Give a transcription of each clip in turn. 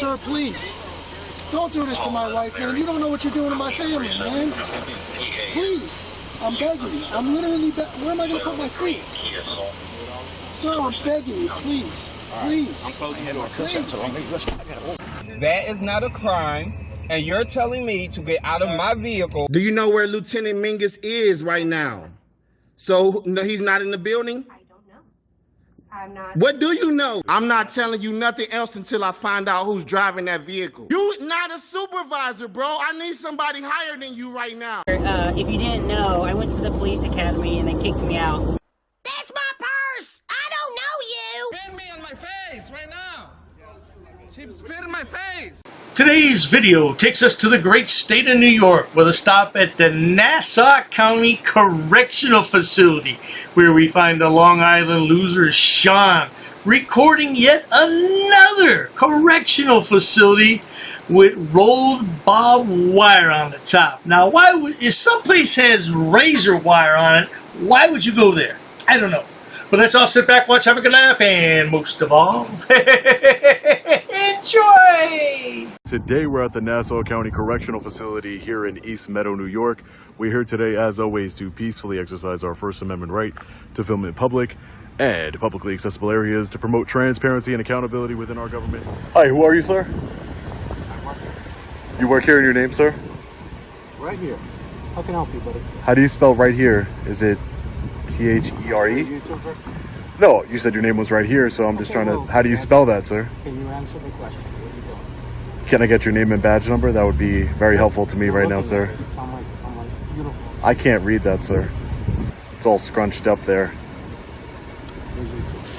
Sir, please. Don't do this to my wife, man. You don't know what you're doing to my family, man. Please. I'm begging you. I'm literally where am I going to put my feet? Sir, I'm begging you, please. Please. Please. That is not a crime, and you're telling me to get out of my vehicle. Do you know where Lieutenant Mingus is right now? So, no, he's not in the building? I don't know. I'm not. What do you know? I'm not telling you nothing else until I find out who's driving that vehicle. You not a supervisor, bro. I need somebody higher than you right now. If you didn't know, I went to the police academy and they kicked me out. That's my purse! I don't know you! Spit me on my face right now. She spit in my face. Today's video takes us to the great state of New York with a stop at the Nassau County Correctional Facility, where we find the Long Island loser Sean recording yet another correctional facility with rolled barbed wire on the top. Now, why would, if someplace has razor wire on it, why would you go there? I don't know. But let's all sit back, watch, have a good laugh, and most of all, enjoy! Today we're at the Nassau County Correctional Facility here in East Meadow, New York. We're here today, as always, to peacefully exercise our First Amendment right to film in public and publicly accessible areas to promote transparency and accountability within our government. Hi, who are you, sir? You work here in your name, sir? Right here. How can I help you, buddy? How do you spell right here? Is it T-H-E-R-E? YouTuber? No, you said your name was right here, so I'm just trying to... How do you spell that, sir? Can you answer the question? What are you doing? Can I get your name and badge number? That would be very helpful to me right now, sir. It's on my uniform. I can't read that, sir. It's all scrunched up there.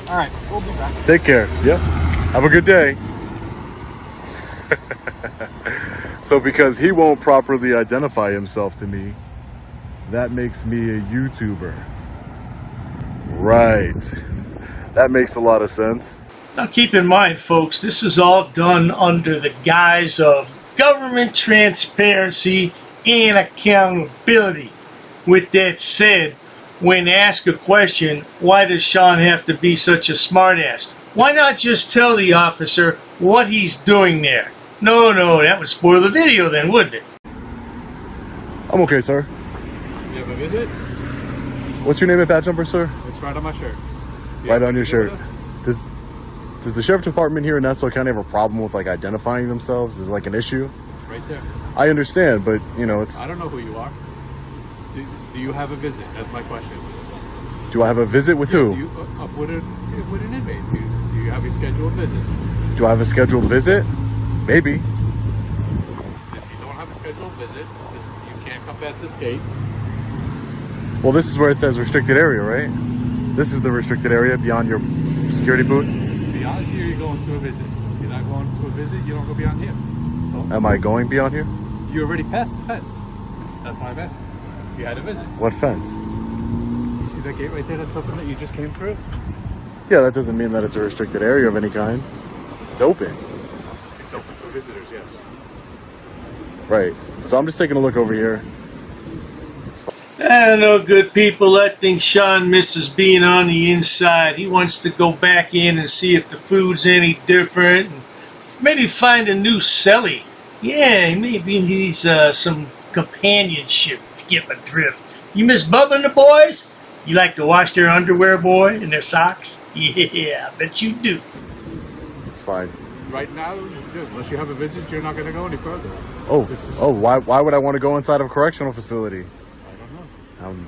All right, we'll be back. Take care. Yeah. Have a good day. So because he won't properly identify himself to me, that makes me a YouTuber. Right. That makes a lot of sense. Now keep in mind, folks, this is all done under the guise of government transparency and accountability. With that said, when asked a question, why does Sean have to be such a smartass? Why not just tell the officer what he's doing there? No, that would spoil the video then, wouldn't it? I'm okay, sir. You have a visit? What's your name and badge number, sir? It's right on my shirt. Right on your shirt. Does the sheriff department here in Nassau County have a problem with like identifying themselves? Is it like an issue? It's right there. I understand, but you know, it's... I don't know who you are. Do you have a visit? That's my question. Do I have a visit with who? With an inmate. Do you have a scheduled visit? Do I have a scheduled visit? Maybe. If you don't have a scheduled visit, you can't come past this gate. Well, this is where it says restricted area, right? This is the restricted area beyond your security booth. Beyond here, you're going to a visit. If you're not going to a visit, you don't go beyond here. So, Am I going beyond here? you already passed the fence. That's why I'm asking. If you had a visit. What fence? You see that gate right there that's open that you just came through? Yeah, that doesn't mean that it's a restricted area of any kind. It's open. It's open for visitors, yes. Right. So I'm just taking a look over here. I don't know, good people. I think Sean misses being on the inside. He wants to go back in and see if the food's any different. And maybe find a new cellie. Yeah, maybe he needs some companionship, if you get my drift. You miss Bubba and the boys? You like to wash their underwear, boy, and their socks? Yeah, I bet you do. It's fine. Right now, unless you have a visit, you're not going to go any further. Why would I want to go inside of a correctional facility? I don't know.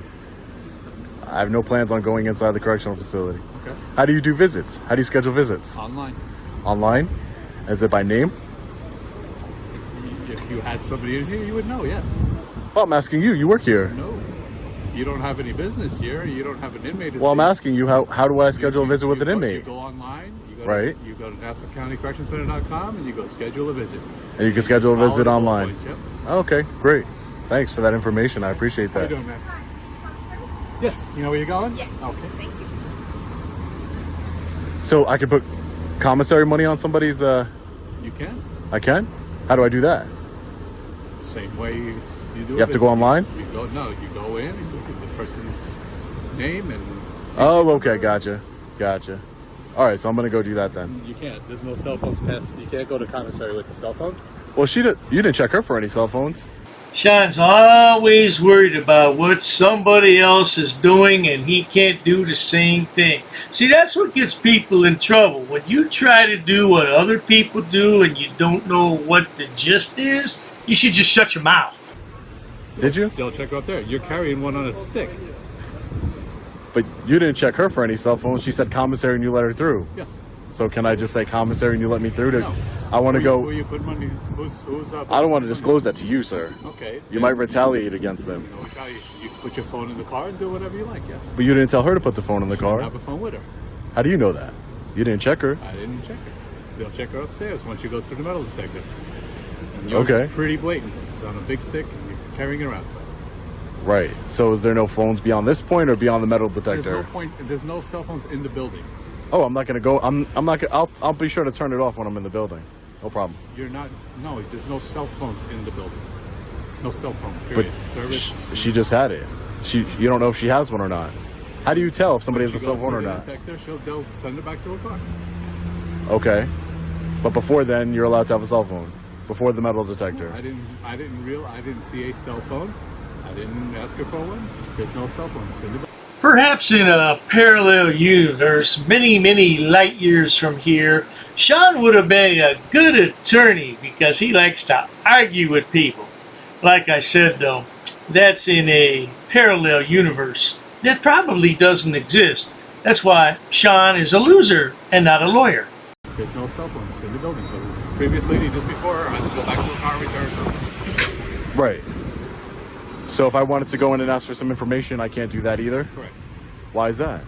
I have no plans on going inside the correctional facility. Okay. How do you do visits? How do you schedule visits? Online. Online? Is it by name? If you had somebody in here, you would know, yes. Well, I'm asking you. You work here. No. You don't have any business here. You don't have an inmate. Well, I'm asking you, how do I schedule a visit with an inmate? You go online. Right. You go to NassauCountyCorrectionCenter.com and you go schedule a visit. And you can schedule a visit online. Points, yep. Okay, great. Thanks for that information. I appreciate How that. you doing, man? Yes. You know where you're going? Yes. Okay. Thank you. So I can put commissary money on somebody's... You can. I can? How do I do that? Same way you do. You have to go online? You go in and look at the person's name and... Oh, okay. Gotcha. All right, so I'm gonna go do that then. You can't. There's no cell phones past. You can't go to commissary with the cell phone. Well, you didn't check her for any cell phones. Sean's always worried about what somebody else is doing and he can't do the same thing. See, that's what gets people in trouble. When you try to do what other people do and you don't know what the gist is, you should just shut your mouth. Did you? They'll check up there. You're carrying one on a stick. But you didn't check her for any cell phones. She said commissary and you let her through. Yes. So can I just say commissary and you let me through? No. I want to go. Who you put money? Who's up? I don't want to disclose that to you, sir. Okay. You might retaliate against them. No retaliation. You put your phone in the car and do whatever you like. Yes. But you didn't tell her to put the phone in the You don't car. have a phone with her. How do you know that? You didn't check her. I didn't check her. They'll check her upstairs once she goes through the metal detector. And yours Okay. is pretty blatant. It's on a big stick and you're carrying it around. So. Right. So is there no phones beyond this point or beyond the metal There's detector? no point. There's no cell phones in the building. Oh, I'm not gonna go. I'm not. I'll be sure to turn it off when I'm in the building. No problem. You're not. No, there's no cell phones in the building. No cell phones. But Period. Service. she just had it. You don't know if she has one or not. How do you tell if somebody has a cell phone or not? They'll send her back to her car. Okay. But before then, you're allowed to have a cell phone. Before the metal detector. I didn't see a cell phone. I didn't ask her for one. There's no cell phones. Send it back. Perhaps in a parallel universe, many, many light years from here, Sean would have been a good attorney because he likes to argue with people. Like I said, though, that's in a parallel universe that probably doesn't exist. That's why Sean is a loser and not a lawyer. There's no cell phones in the building. The previous lady just before her had to go back to her car and return something. Right. So if I wanted to go in and ask for some information, I can't do that either? Correct. Why is that?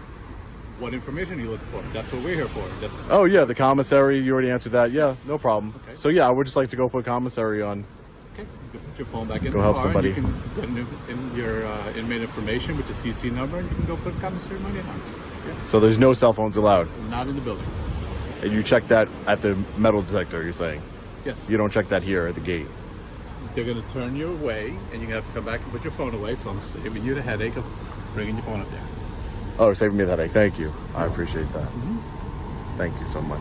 What information are you looking for? That's what we're here for. That's Oh, yeah, the commissary. You already answered that. Yeah, no problem. Okay. So, yeah, I would just like to go put commissary on. okay. You can put your phone back in Go the help car. somebody. And you can put in your inmate information with the CC number, and you can go put commissary money on. Yeah. So there's no cell phones allowed. Not in the building. And you check that at the metal detector, you're saying? Yes. You don't check that here at the gate. They're going to turn you away, and you're going to have to come back and put your phone away. So I'm saving you the headache of bringing your phone up there. Oh, saving me the headache. Thank you. I appreciate that. Thank you so much.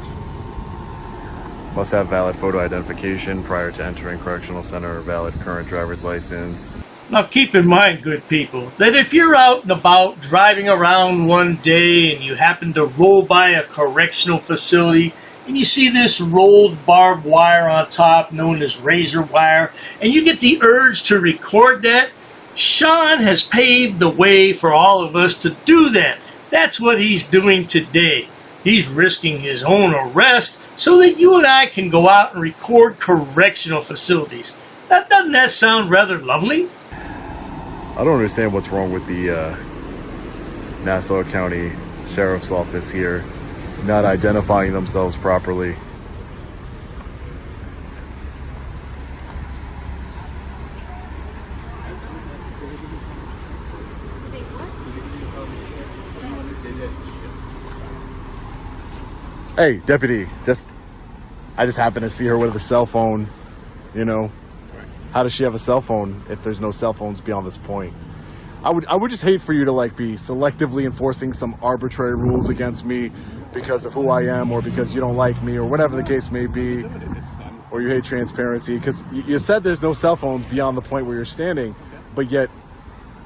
Must have valid photo identification prior to entering correctional center or valid current driver's license. Now keep in mind, good people, that if you're out and about driving around one day and you happen to roll by a correctional facility and you see this rolled barbed wire on top known as razor wire and you get the urge to record that, Sean has paved the way for all of us to do that. That's what he's doing today. He's risking his own arrest so that you and I can go out and record correctional facilities. Doesn't that sound rather lovely? I don't understand what's wrong with the Nassau County Sheriff's Office here not identifying themselves properly. Hey, deputy, I just happened to see her with a cell phone, you know. How does she have a cell phone if there's no cell phones beyond this point? I would just hate for you to like be selectively enforcing some arbitrary rules against me because of who I am or because you don't like me or whatever the case may be, or you hate transparency because you said there's no cell phones beyond the point where you're standing, but yet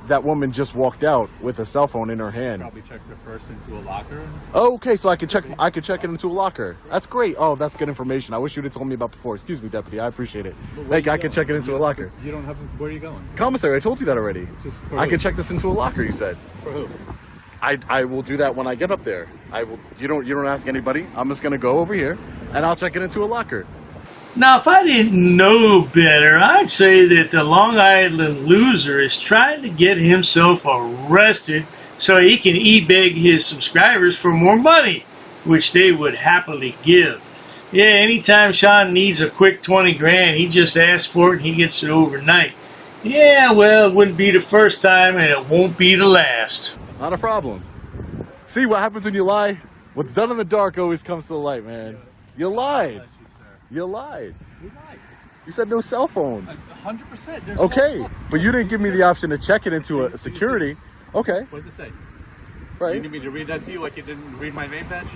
that woman just walked out with a cell phone in her hand. Probably check the purse into a locker. Oh, okay, so I could check it into a locker. That's great. Oh, that's good information. I wish you'd have told me about before. Excuse me, deputy. I appreciate it. Like, I can check it into a locker. You don't have. Where are you going? Commissary, I told you that already. I can check this into a locker, you said. For who? I will do that when I get up there. I will. You don't ask anybody. I'm just gonna go over here and I'll check it into a locker. Now, if I didn't know better, I'd say that the Long Island loser is trying to get himself arrested so he can e-beg his subscribers for more money, which they would happily give. Yeah, anytime Sean needs a quick 20 grand, he just asks for it and he gets it overnight. Yeah, well, it wouldn't be the first time and it won't be the last. Not a problem. See what happens when you lie? What's done in the dark always comes to the light, man. You lied. You lied. You lied. You said no cell phones. 100%. Okay, but you didn't give me the option to check it into a security. Okay, What does it say? right. You need me to read that to you like you didn't read my name badge?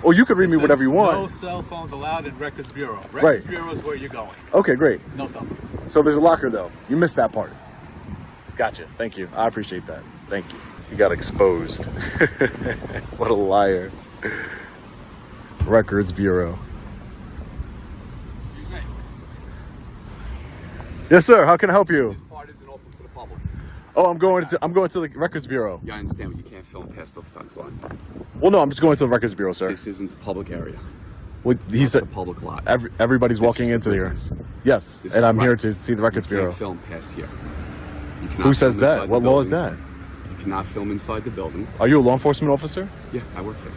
Oh, you could read me whatever you want. No cell phones allowed in Records Bureau. Right. Records Bureau is where you're going. Okay, great. No cell phones. So there's a locker, though. You missed that part. Gotcha. Thank you. I appreciate that. Thank you. You got exposed. What a liar. Records Bureau. Excuse me. Yes, sir. How can I help you? This part isn't open to the public. Oh, I'm going to the Records Bureau. Yeah, I understand, but you can't film past the fence line. Well, no, I'm just going to the Records Bureau, sir. This isn't the public area. Well, he It's said a public lot. everybody's This walking is into here. business. Yes, This and is I'm here right. to see the Records You Bureau. can't film past here. You cannot Who says film that? inside What the law is building. that? You cannot film inside the building. Are you a law enforcement officer? Yeah, I work here.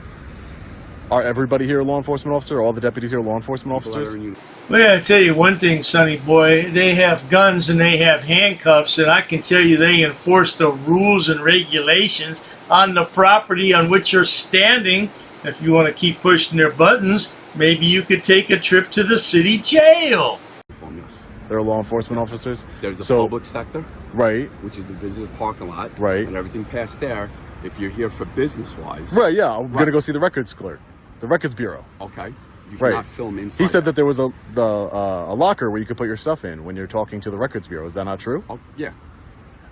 Are everybody here a law enforcement officer? Are all the deputies here law enforcement People that are officers? in uni- Well, I tell you one thing, Sonny boy. They have guns and they have handcuffs, and I can tell you they enforce the rules and regulations on the property on which you're standing. If you want to keep pushing their buttons, maybe you could take a trip to the city jail. Film, yes. They're law enforcement officers? There's a So- public sector, Right. which is the visitor parking lot. Right. And everything past there, if you're here for business-wise. Right, yeah. I'm going to Right. go see the records clerk. The Records Bureau. Okay. You Right. cannot film inside. He said there. that there was a locker where you could put your stuff in when you're talking to the Records Bureau. Is that not true? Oh, yeah.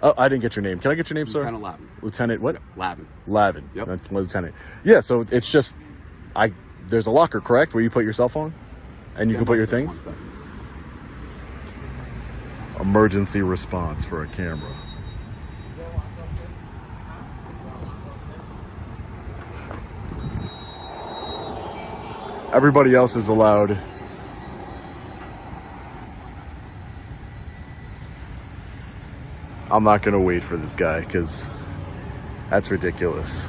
Oh, I didn't get your name. Can I get your name, sir? Lieutenant Lavin. Lieutenant what? Lavin. Lavin. Yep. That's Lieutenant. Yeah, so it's just, there's a locker, correct, where you put your cell phone? And you can put your things? Emergency response for a camera. Everybody else is allowed. I'm not going to wait for this guy because that's ridiculous.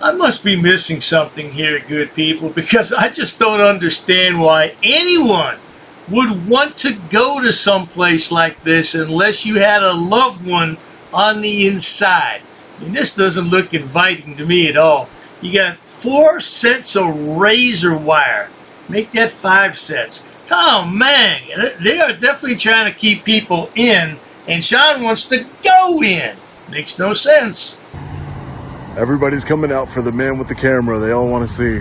I must be missing something here, good people, because I just don't understand why anyone would want to go to some place like this unless you had a loved one on the inside. I mean, this doesn't look inviting to me at all. You got 4 sets of razor wire. Make that 5 sets. Oh, man, they are definitely trying to keep people in, and Sean wants to go in. Makes no sense. Everybody's coming out for the man with the camera. They all want to see.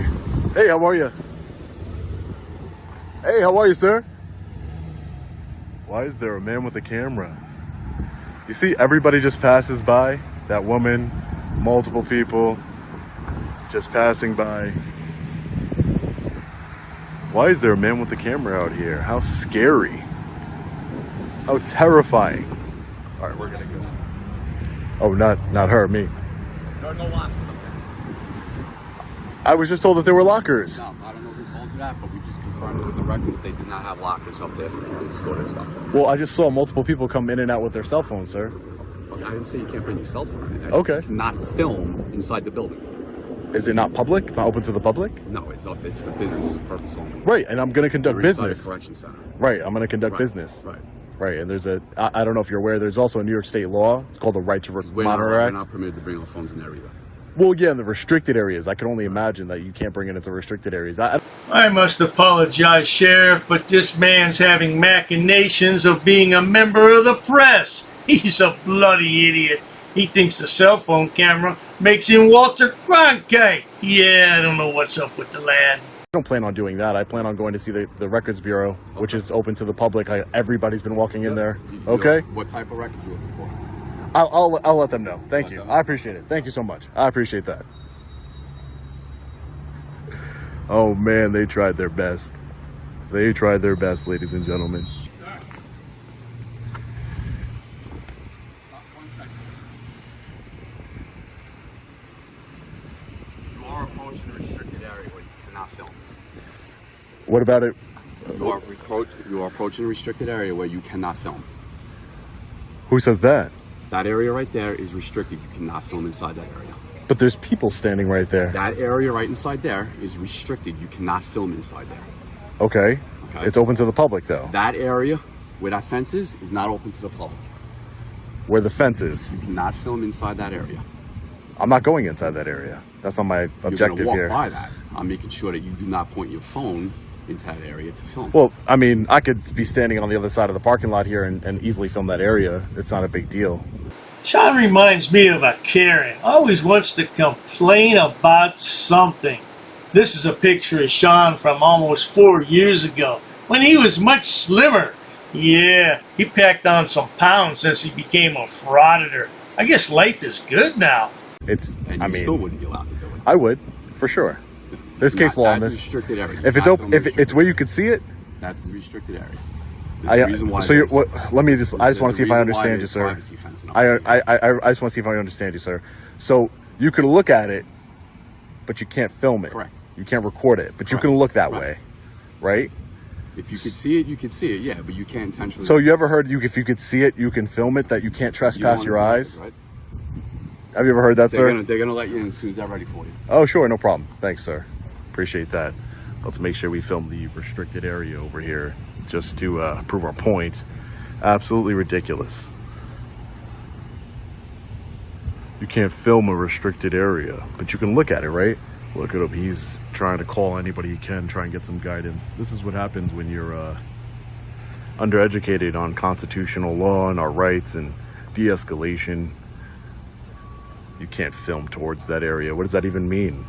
Hey, how are you? Hey, how are you, sir? Why is there a man with a camera? You see, everybody just passes by. That woman, multiple people just passing by. Why is there a man with a camera out here? How scary. How terrifying. All right, we're gonna go. Oh, not her, me. There are no lockers up I was just told that there were lockers. there. No, I don't know who told you that, but we just confirmed with the records they did not have lockers up there for people to store their stuff. Well, I just saw multiple people come in and out with their cell phones, sir. Okay, I didn't say you can't bring your cell phone in. I said Okay. You cannot film inside the building. Is it not public? It's not open to the public? No, it's up. It's for business purpose only. Right, and I'm going to conduct We're inside a business. correction center. Right, I'm going to conduct Right, business. Right. Right, and there's I don't know if you're aware, there's also a New York State law. It's called the Right to We're Monitor we're Act. not permitted to bring our phones in there either. Well, yeah, in the restricted areas. I can only imagine that you can't bring it into restricted areas. I must apologize, Sheriff, but this man's having machinations of being a member of the press. He's a bloody idiot. He thinks the cell phone camera makes him Walter Cronkite. Yeah, I don't know what's up with the lad. I don't plan on doing that. I plan on going to see the Records Bureau, which is open to the public. Everybody's been walking in there. You Okay? know what type of records you looking for? I'll let them know. Thank you. Okay. I appreciate it. Thank you so much. I appreciate that. Oh man, they tried their best. They tried their best, ladies and gentlemen. One second. You are approaching a restricted area where you cannot film. What about it? You are approaching a restricted area where you cannot film. Who says that? That area right there is restricted. You cannot film inside that area. But there's people standing right there. That area right inside there is restricted. You cannot film inside there. Okay. Okay. It's open to the public though. That area where that fence is not open to the public. Where the fence is. You cannot film inside that area. I'm not going inside that area. That's not my objective You're gonna here. walk by that. I'm making sure that you do not point your phone into that area to film. Well, I mean, I could be standing on the other side of the parking lot here and easily film that area. It's not a big deal. Sean reminds me of a Karen. Always wants to complain about something. This is a picture of Sean from almost 4 years ago, when he was much slimmer. Yeah, he packed on some pounds since he became a frauditor. I guess life is good now. It's, And you still wouldn't be allowed to do it. I would, for sure. There's case law on this. Restricted area. If it's open, if it's where you could see it, that's the restricted area. So you're what? Let me just. I just want to see if I understand you, sir. I just want to see if I understand you, sir. So you could look at it, but you can't film it. Correct. You can't record it, but you can look that way, right? If you could see it, you could see it. Yeah, but you can't intentionally. So you ever heard if you could see it, you can film it. That you can't trespass your eyes. Right? Have you ever heard that, sir? They're gonna let you in as soon as they're ready for you. Oh, sure, no problem. Thanks, sir. Appreciate that. Let's make sure we film the restricted area over here just to prove our point. Absolutely ridiculous. You can't film a restricted area, but you can look at it, right? Look at him. He's trying to call anybody he can, try and get some guidance. This is what happens when you're undereducated on constitutional law and our rights and de-escalation. You can't film towards that area. What does that even mean?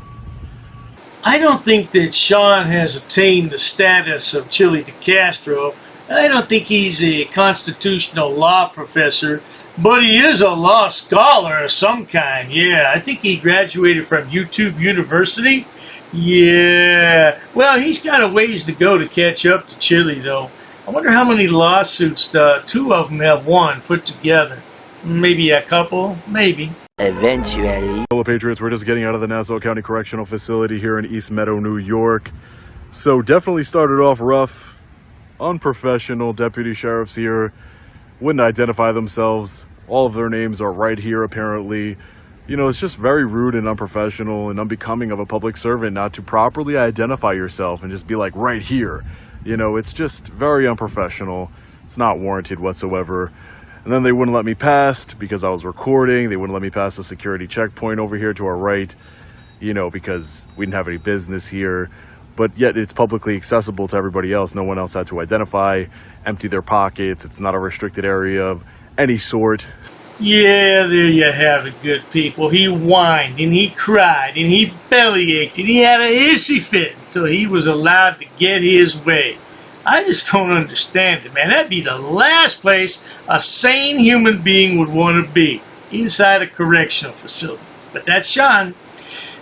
I don't think that Sean has attained the status of Chili de Castro. I don't think he's a constitutional law professor, but he is a law scholar of some kind. Yeah, I think he graduated from YouTube University. Yeah, well, he's got a ways to go to catch up to Chili, though. I wonder how many lawsuits two of them have won put together. Maybe a couple, maybe. Eventually. Hello, Patriots. We're just getting out of the Nassau County Correctional Facility here in East Meadow, New York. So definitely started off rough, unprofessional. Deputy sheriffs here wouldn't identify themselves. All of their names are right here, apparently. You know, it's just very rude and unprofessional and unbecoming of a public servant not to properly identify yourself and just be like, right here. You know, it's just very unprofessional. It's not warranted whatsoever. And then they wouldn't let me pass because I was recording. They wouldn't let me pass the security checkpoint over here to our right, you know, because we didn't have any business here. But yet it's publicly accessible to everybody else. No one else had to identify, empty their pockets. It's not a restricted area of any sort. Yeah, there you have it, good people. He whined and he cried and he bellyached and he had a hissy fit until he was allowed to get his way. I just don't understand it, man. That'd be the last place a sane human being would want to be, inside a correctional facility. But that's Sean.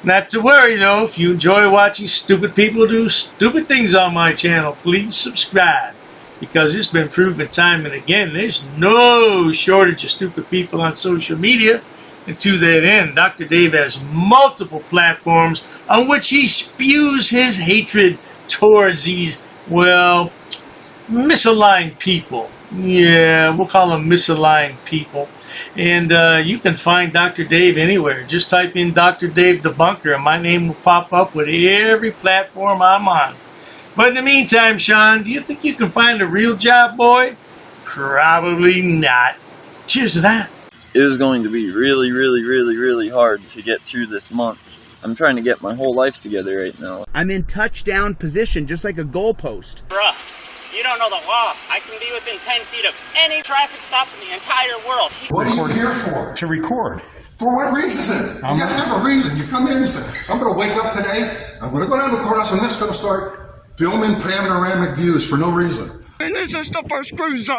Not to worry, though. If you enjoy watching stupid people do stupid things on my channel, please subscribe. Because it's been proven time and again, there's no shortage of stupid people on social media. And to that end, Dr. Dave has multiple platforms on which he spews his hatred towards these, well, misaligned people. Yeah, we'll call them misaligned people. And you can find Dr. Dave anywhere. Just type in Dr. Dave Debunker and my name will pop up with every platform I'm on. But in the meantime, Sean, do you think you can find a real job, boy? Probably not. Cheers to that. It is going to be really, really, really, really hard to get through this month. I'm trying to get my whole life together right now. I'm in touchdown position, just like a goalpost. Bruh, you don't know the law. I can be within 10 feet of any traffic stop in the entire world. What are you here for? To record. For what reason? You gotta have a reason. You come in and say, I'm gonna wake up today, I'm gonna go down to the courthouse, and I'm just gonna start filming panoramic views for no reason. And this is the first cruiser.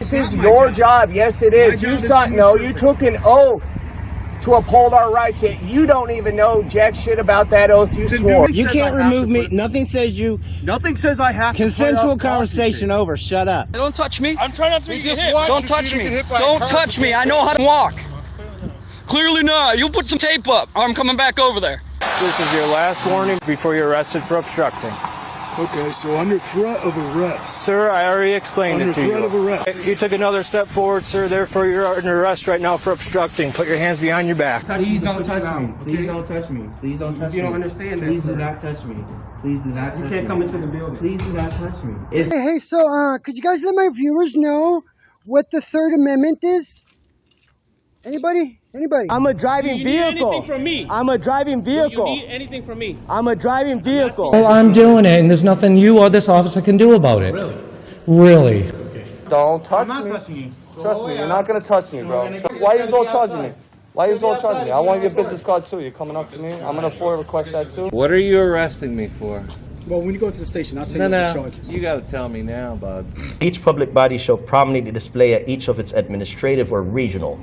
This is your job. Yes, it is. You took an oath to uphold our rights, yet you don't even know jack shit about that oath you swore. You can't remove me. Nothing says you. Nothing says I have Consensual conversation over. Shut up. Don't touch me. I'm trying not to be hit. Don't touch me. Don't touch me. I know how to walk. Clearly not. You put some tape up. I'm coming back over there. This is your last warning before you're arrested for obstructing. Okay, so under threat of arrest. Sir, I already explained Under it to you. threat of arrest. You took another step forward, sir. Therefore, you're under arrest right now for obstructing. Put your hands behind your back. Please don't touch me. Please don't touch me. Please don't touch me. You don't understand that. Please do not touch me. Please do not touch me. You can't come into the building. Please do not touch me. Hey, so could you guys let my viewers know what the Third Amendment is? Anybody? I'm a driving vehicle. Anything from me? I'm a driving vehicle. You need anything from me? I'm a driving vehicle. Well, I'm doing it, and there's nothing you or this officer can do about it. Really? Don't touch me. I'm not touching you. Trust me, you're not gonna touch me, bro. Why are you so touching me? Why are you all charging me? I want your business card too. You're coming up to me. I'm gonna request that too. What are you arresting me for? Well, when you go to the station, I'll tell you what the charges. You gotta tell me now, bud. Each public body shall prominently display at each of its administrative or regional.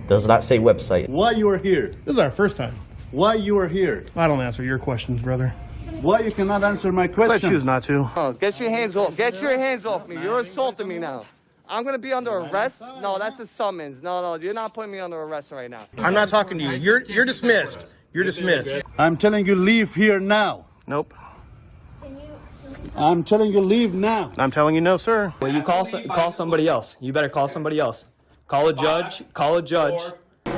Does not say website. Why you are here? This is our first time. Why you are here? I don't answer your questions, brother. Why you cannot answer my question? I choose not to. Oh, get your hands off. Get your hands off me. You're assaulting me now. I'm gonna be under arrest? No, that's a summons. No, you're not putting me under arrest right now. I'm not talking to you. You're dismissed. You're dismissed. I'm telling you, leave here now. Nope. I'm telling you, leave now. I'm telling you, no, sir. Well, you call somebody else. You better call somebody else. Call a judge. Call a judge. Do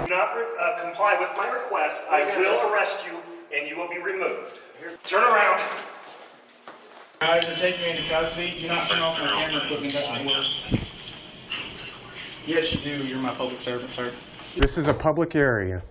not comply with my request, I will arrest you and you will be removed. Turn around. Guys are taking me into custody. Do not turn off my camera equipment. Doesn't work. Yes, you do. You're my public servant, sir. This is a public area.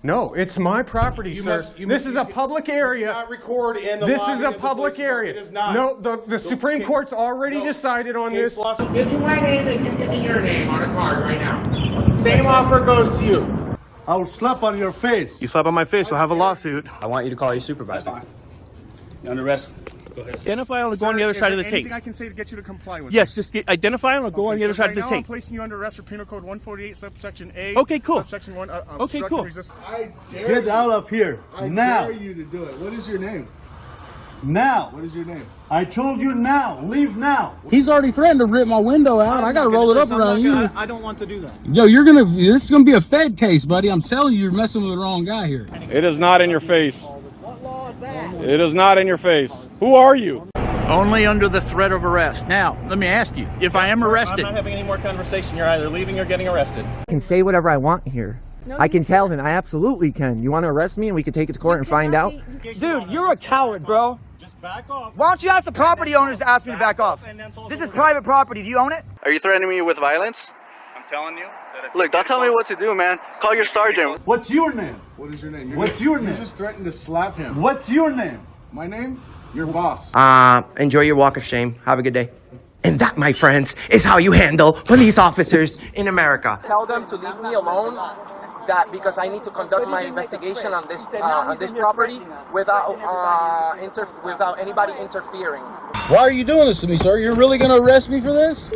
No, it's my property, sir. This is a public area. Not record in the This lobby is a of the public police area. It is not. No, the Supreme Court's already decided on this. Give me my name and give me your name on a card right now. Same offer goes to you. I will slap on your face. You slap on my face, you'll have a lawsuit. I want you to call your supervisor. You're under arrest. Go ahead. Identify and go on the other side of the tape. Anything I can say to get you to comply with Yes, just identify and go on the other side of the right now I'm tape. placing you under arrest for Penal Code 148, subsection A. Okay, cool. Subsection 1. Okay, cool. Get out of here now. dare you to do it. What is your name? Now. What is your name? I told you now. Leave now. He's already threatened to rip my window out. I gotta roll it up around you. I don't want to do that. Yo, this is gonna be a Fed case, buddy. I'm telling you, you're messing with the wrong guy here. It is not in your face. It is not in your face. Who are you? Only under the threat of arrest. Now, let me ask you, if I am arrested... I'm not having any more conversation. You're either leaving or getting arrested. I can say whatever I want here. I can tell him. I absolutely can. You want to arrest me and we can take it to court and find out? Dude, you're a coward, bro. Just back off. Why don't you ask the property owners to ask me to back off? This is private property. Do you own it? Are you threatening me with violence? I'm telling you. Look, don't tell me what to do, man. Call your sergeant. What's your name? What is your name? What's your name? You just threatened to slap him. What's your name? My name? Your boss. Enjoy your walk of shame. Have a good day. And that, my friends, is how you handle police officers in America. Tell them to leave me alone. That because I need to conduct my investigation on this property without anybody interfering. Why are you doing this to me, sir? You're really gonna arrest me for this?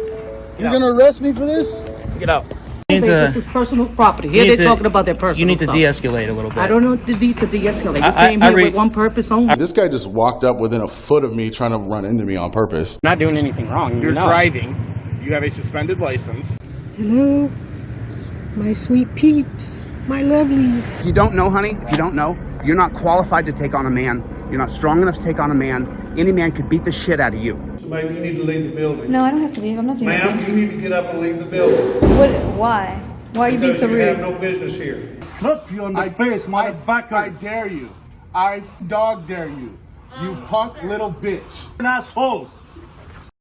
You're gonna arrest me for this? Get out. This is personal property. Here they're talking about their personal You need to stuff. de-escalate a little bit. I don't know the need to de-escalate. You came here with one purpose only. This guy just walked up within a foot of me trying to run into me on purpose. Not doing anything wrong. You're driving. You have a suspended license. Hello, my sweet peeps, my lovelies. If you don't know, honey, if you don't know, you're not qualified to take on a man. You're not strong enough to take on a man. Any man could beat the shit out of you. Ma'am, you need to leave the building. No, I don't have to leave. I'm not doing Ma'am, you need to get up and leave the building. Why? Why are you being so rude? You have no business here. Slap you on the face, motherfucker. I dare you. I dog dare you. You punk little bitch. Assholes.